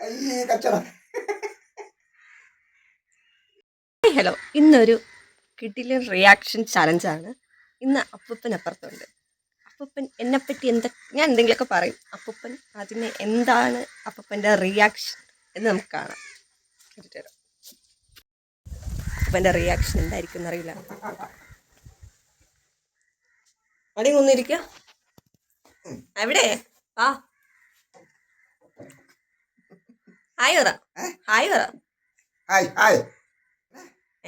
അയ്യേ കച്ചട. ഹലോ, ഇന്നൊരു കിടിലൻ റിയാക്ഷൻ ചലഞ്ചാണ്. ഇന്ന് അപ്പൂപ്പൻ അപ്പുറത്തുണ്ട്. അപ്പൂപ്പൻ എന്നെപ്പറ്റി ഞാൻ എന്തെങ്കിലുമൊക്കെ പറയും. അപ്പൂപ്പൻ അതിന് എന്താണ് അപ്പൂപ്പൻ്റെ റിയാക്ഷൻ എന്ന് നമുക്ക് കാണാം. കേട്ടിട്ട് അപ്പൂപ്പൻ്റെ റിയാക്ഷൻ എന്തായിരിക്കും എന്നറിയില്ല. അവിടെ ഒന്നിരിക്കുക. എവിടെ ആ ഹായ് പറ, ഹായ് പറ. Hi hi.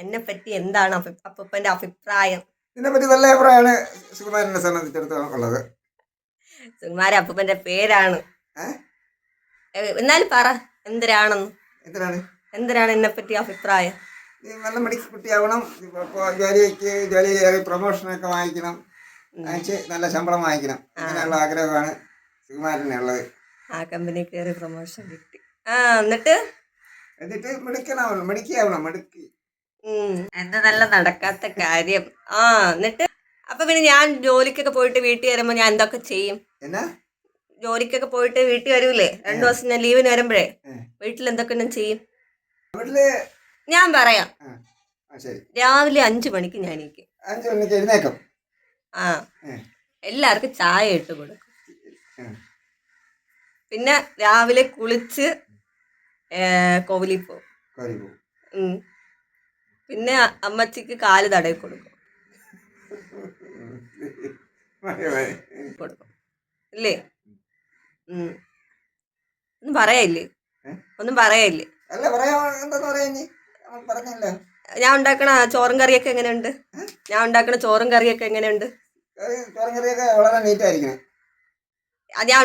എന്നെ പറ്റി എന്താണ് അപ്പൂപ്പൻ്റെ അഭിപ്രായം? ഇതിനെപ്പറ്റി നല്ല അഭിപ്രായമാണ് സുകുമാരനെ സംബന്ധിച്ചിടത്തോളം ഉള്ളത്. സുകുമാരൻ അപ്പൂപ്പൻ്റെ പേരാണ്. എന്നാലും പറ എന്തിനാണെന്ന്. എന്തിനാണ് എന്നെ പറ്റി അഭിപ്രായം? നല്ല മിടുക്കി കുട്ടിയാവണം. ജോലി കയറി പ്രൊമോഷനൊക്കെ വാങ്ങിക്കണം, വാങ്ങിച്ച് നല്ല ശമ്പളം വാങ്ങിക്കണം. അങ്ങനെയുള്ള ആഗ്രഹമാണ് സുകുമാരനുള്ളത്. ആ കമ്പനി കയറി പ്രൊമോഷൻ കിട്ടി. എന്നിട്ട് മിടുക്കിയാവണം. എന്താ നല്ല നടക്കാത്ത കാര്യം. എന്നിട്ട് അപ്പൊ പിന്നെ ഞാൻ ജോലിക്കൊക്കെ പോയിട്ട് വീട്ടിൽ വരുമ്പോ ഞാൻ എന്തൊക്കെ ചെയ്യും? എന്നാ ജോലിക്കൊക്കെ പോയിട്ട് വീട്ടിൽ വരൂലേ, 2 ദിവസം ഞാൻ ലീവിന് വരുമ്പോഴേ വീട്ടിൽ എന്തൊക്കെ ഞാൻ ചെയ്യും? ഞാൻ പറയാം. രാവിലെ 5 മണിക്ക് ഞാൻ എഴുന്നേക്കും. എല്ലാവർക്കും ചായ ഇട്ട് കൊടുക്കും. പിന്നെ രാവിലെ കുളിച്ച് കോവിലിൽ പോകും. പിന്നെ അമ്മച്ചിക്ക് കാല് തടവി കൊടുക്കും. ഇല്ലേ? ഒന്നും പറയില്ലേ? ഞാൻ ഉണ്ടാക്കണ ചോറും കറിയൊക്കെ എങ്ങനെയുണ്ട്? ഞാൻ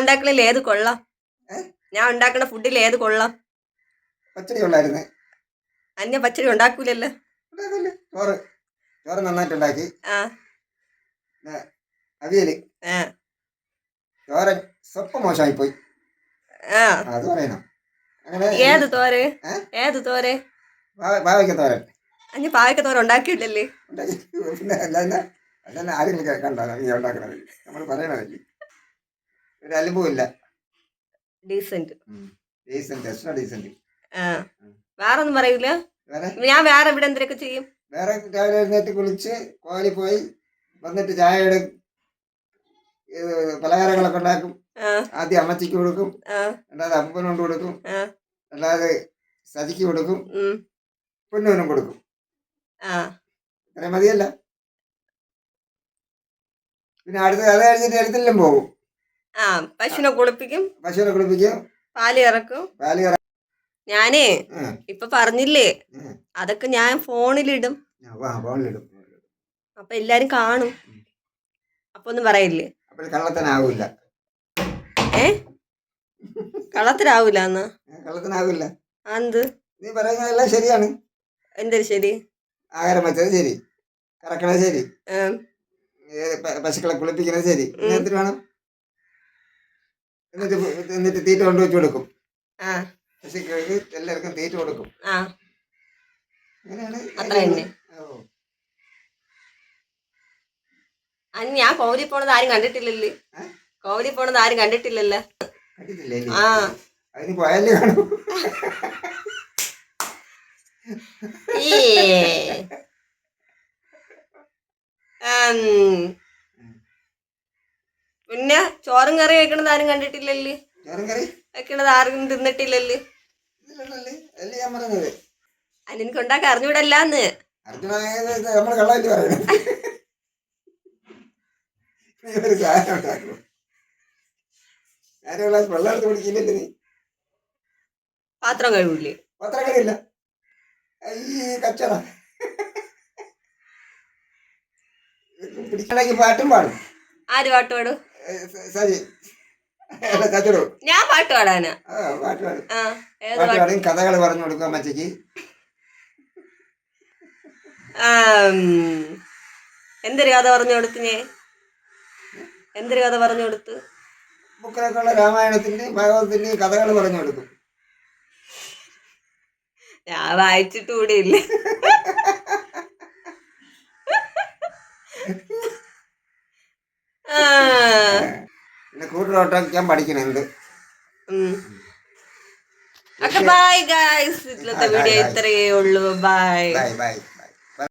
ഉണ്ടാക്കണില്ല ഏത് കൊള്ളാം? ഞാൻ ഉണ്ടാക്കണ ഫുഡിൽ ഏത് കൊള്ളാം? പച്ചടി കൊള്ളായിരുന്നു. അന്യ പച്ചടി ഉണ്ടാക്കൂലല്ലോ. ചോറ് നന്നായിട്ടുണ്ടാക്കി. അവിയല് തോരൻ സ്വപ്പം മോശമായി പോയി. അത് പറയണം. ഏത് തോരൻ? പാവയ്ക്ക തോരൻ. അഞ്ഞ് പാവയ്ക്ക തോരൻ ഉണ്ടാക്കിയിട്ടല്ലേ? പിന്നെ അല്ല ആരും കണ്ടോ നീ ഉണ്ടാക്കണത്? നമ്മൾ പറയണതല്ലേ. ഒരു അലുമ്പുമില്ല. ഡീസന്റ്. വേറെ ഒന്നും പറയൂല. ഞാൻ വേറെ ഇവിടെ എന്തൊക്കെ ചെയ്യും? വേറെ രാവിലെ എഴുന്നേറ്റ് കുളിച്ച് കോലി പോയി വന്നിട്ട് ചായ പലഹാരങ്ങളൊക്കെ ഉണ്ടാക്കും. ആദ്യം അമ്മച്ചിക്ക് കൊടുക്കും, അല്ലാതെ അപ്പനും കൊണ്ട് കൊടുക്കും, അല്ലാതെ സജിക്ക് കൊടുക്കും, പൊന്നുവിനും കൊടുക്കും. അത്രയും മതിയല്ല. പിന്നെ അത് കഴിഞ്ഞിട്ട് എടുത്തെല്ലാം പോകും. പശുവിനെ കുളിപ്പിക്കും, പാല് ഇറക്കും. ഞാനേ ഇപ്പൊ പറഞ്ഞില്ലേ, അതൊക്കെ ഞാൻ ഫോണിലിടും. അപ്പൊ എല്ലാരും കാണും. അപ്പൊ ഒന്നും പറയില്ലേ? കള്ളത്തനാവൂല. കള്ളത്തരാവൂല? കള്ളത്തനാവില്ല. എന്ത് നീ പറയുന്നതെല്ലാം ശരിയാണ്. എന്തൊരു ശരി? ആഹാരം വെച്ചത് ശരി, കറക്കണത് ശരി, പശുക്കളെ കുളിപ്പിക്കുന്നത് ശരി. എന്തിനു വേണം? എന്നിട്ട് തീറ്റ കൊണ്ടുവച്ച് കൊടുക്കും. പശുക്കൾക്ക് എല്ലാവർക്കും തീറ്റ കൊടുക്കും. അങ്ങനെയാണ്. ഞാൻ കോവിലി പോണത് ആരും കണ്ടിട്ടില്ലല്ലേ? കണ്ടിട്ടില്ലേ? അതിന് പോയാലേ കാണൂ. പിന്നെ ചോറും കറി വെക്കണത് ആരും കണ്ടിട്ടില്ലല്ലേ? വെക്കണത് ആരും തിന്നിട്ടില്ലല്ലേ? എനിക്ക് ഉണ്ടാക്കാൻ അറിഞ്ഞൂടല്ലാന്ന്. പാത്രം കഴിവില്ലേ? പാട്ടും പാടും. ആര് പാട്ട് പാടും? ഞാൻ പാട്ട് പാടാനാ? കഥകൾ പറഞ്ഞു കൊടുക്കും അമ്മച്ചിക്ക്. എന്തൊരു കഥ പറഞ്ഞു കൊടുത്ത്? ബുക്കിലൊക്കെയുള്ള രാമായണത്തിന്റെയും ഭാഗവതത്തിന്റെയും കഥകൾ പറഞ്ഞു കൊടുക്കും. ഞാൻ വായിച്ചിട്ട് കൂടിയില്ല. പിന്നെ കൂട്ടിലോട്ടൊക്കെ പഠിക്കണുണ്ട്. Okay bye guys. ഇന്നത്തെ വീഡിയോ ഇത്രയേ ഉള്ളൂ. ബൈ. Bye by.